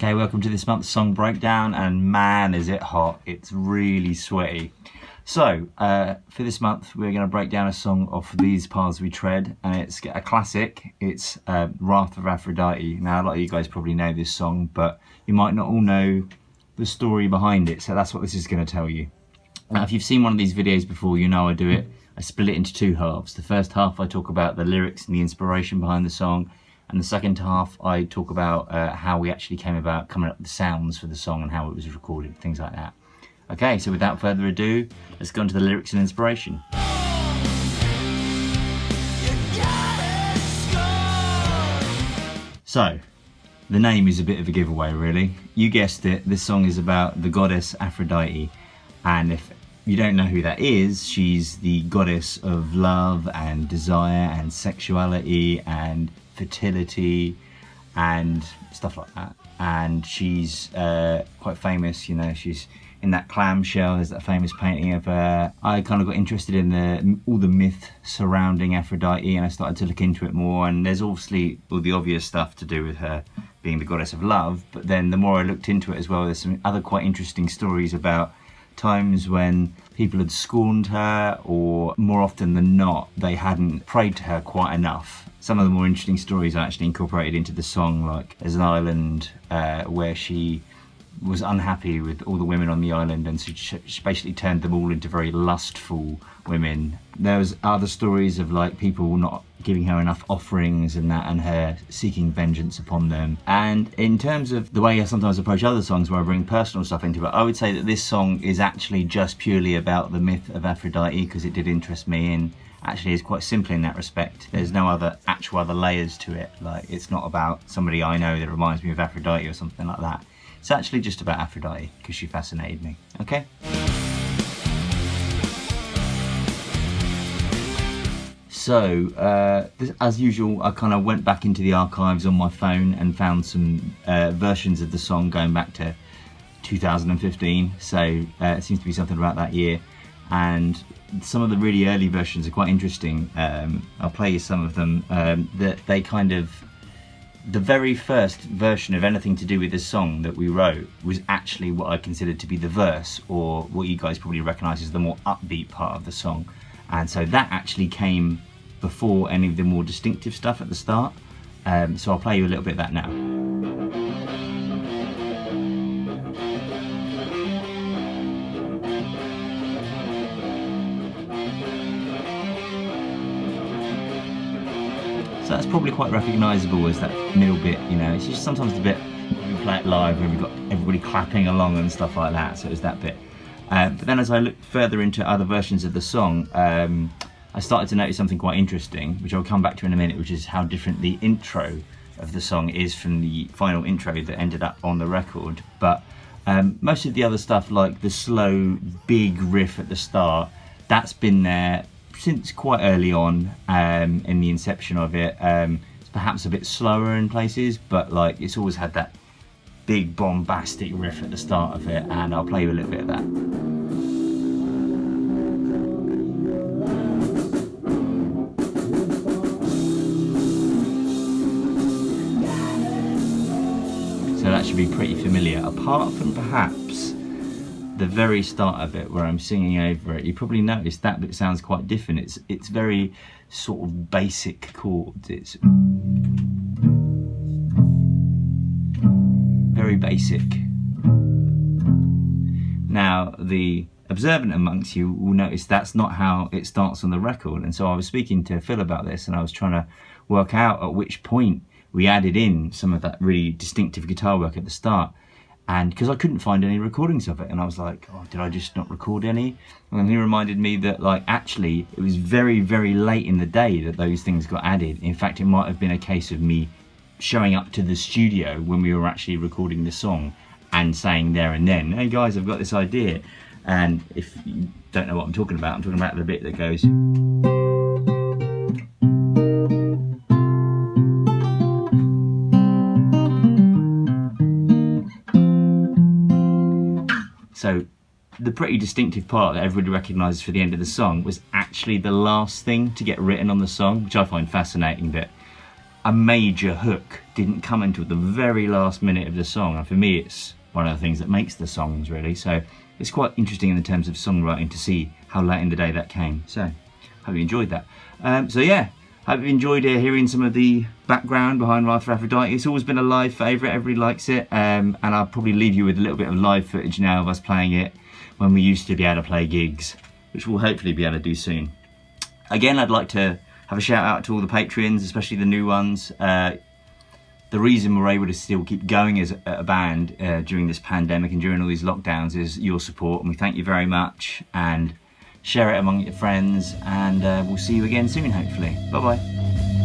Okay, welcome to this month's song breakdown, and man is it hot, it's really sweaty. So, for this month we're going to break down a song off These Paths We Tread, and it's a classic. It's Wrath of Aphrodite. Now a lot of you guys probably know this song, but you might not all know the story behind it, so that's what this is going to tell you. Now if you've seen one of these videos before, you know I do it. I split it into two halves. The first half I talk about the lyrics and the inspiration behind the song, and the second half I talk about how we actually came about coming up with the sounds for the song and how it was recorded, things like that. Okay, so without further ado, let's go into the lyrics and inspiration. So, the name is a bit of a giveaway really. You guessed it, this song is about the goddess Aphrodite, and if you don't know who that is, she's the goddess of love and desire and sexuality and fertility and stuff like that. And she's quite famous, you know, she's in that clamshell. There's that famous painting of her. I kind of got interested in all the myth surrounding Aphrodite, and I started to look into it more, and there's obviously all the obvious stuff to do with her being the goddess of love, but then the more I looked into it as well, there's some other quite interesting stories about times when people had scorned her, or more often than not they hadn't prayed to her quite enough. Some of the more interesting stories are actually incorporated into the song, like there's an island where she was unhappy with all the women on the island, and so she basically turned them all into very lustful women. There was other stories of like people not giving her enough offerings and that, and her seeking vengeance upon them. And in terms of the way I sometimes approach other songs where I bring personal stuff into it, I would say that this song is actually just purely about the myth of Aphrodite, because it did interest me, and actually is quite simple in that respect. There's no other layers to it. Like, it's not about somebody I know that reminds me of Aphrodite or something like that. It's actually just about Aphrodite because she fascinated me. Okay? So, as usual, I kind of went back into the archives on my phone and found some versions of the song going back to 2015. So, it seems to be something about that year. And some of the really early versions are quite interesting. I'll play you some of them. That they kind of... The very first version of anything to do with this song that we wrote was actually what I considered to be the verse, or what you guys probably recognise as the more upbeat part of the song. And so that actually came before any of the more distinctive stuff at the start. So I'll play you a little bit of that now. So that's probably quite recognisable as that middle bit, you know. It's just sometimes the bit when we play it live when we've got everybody clapping along and stuff like that, so it was that bit. But then as I looked further into other versions of the song, I started to notice something quite interesting, which I'll come back to in a minute, which is how different the intro of the song is from the final intro that ended up on the record. But most of the other stuff, like the slow, big riff at the start, that's been there since quite early on in the inception of it. It's perhaps a bit slower in places, but like it's always had that big bombastic riff at the start of it, and I'll play you a little bit of that. So that should be pretty familiar, apart from perhaps the very start of it where I'm singing over it. You probably noticed that bit sounds quite different. It's very sort of basic chords. It's very basic. Now the observant amongst you will notice that's not how it starts on the record, and so I was speaking to Phil about this, and I was trying to work out at which point we added in some of that really distinctive guitar work at the start. And because I couldn't find any recordings of it, and I was like, oh, did I just not record any? And then he reminded me that like actually it was very, very late in the day that those things got added. In fact, it might have been a case of me showing up to the studio when we were actually recording the song and saying there and then, hey guys, I've got this idea. And if you don't know what I'm talking about the bit that goes... So the pretty distinctive part that everybody recognises for the end of the song was actually the last thing to get written on the song, which I find fascinating, that a major hook didn't come until the very last minute of the song, and for me it's one of the things that makes the songs really. So it's quite interesting in terms of songwriting to see how late in the day that came. So hope you enjoyed that. So yeah, hope you enjoyed hearing some of the background behind Wrath of Aphrodite. It's always been a live favourite, everybody likes it, and I'll probably leave you with a little bit of live footage now of us playing it when we used to be able to play gigs, which we'll hopefully be able to do soon. Again, I'd like to have a shout out to all the patrons, especially the new ones. The reason we're able to still keep going as a band during this pandemic and during all these lockdowns is your support, and we thank you very much. And share it among your friends, and we'll see you again soon, hopefully. Bye bye.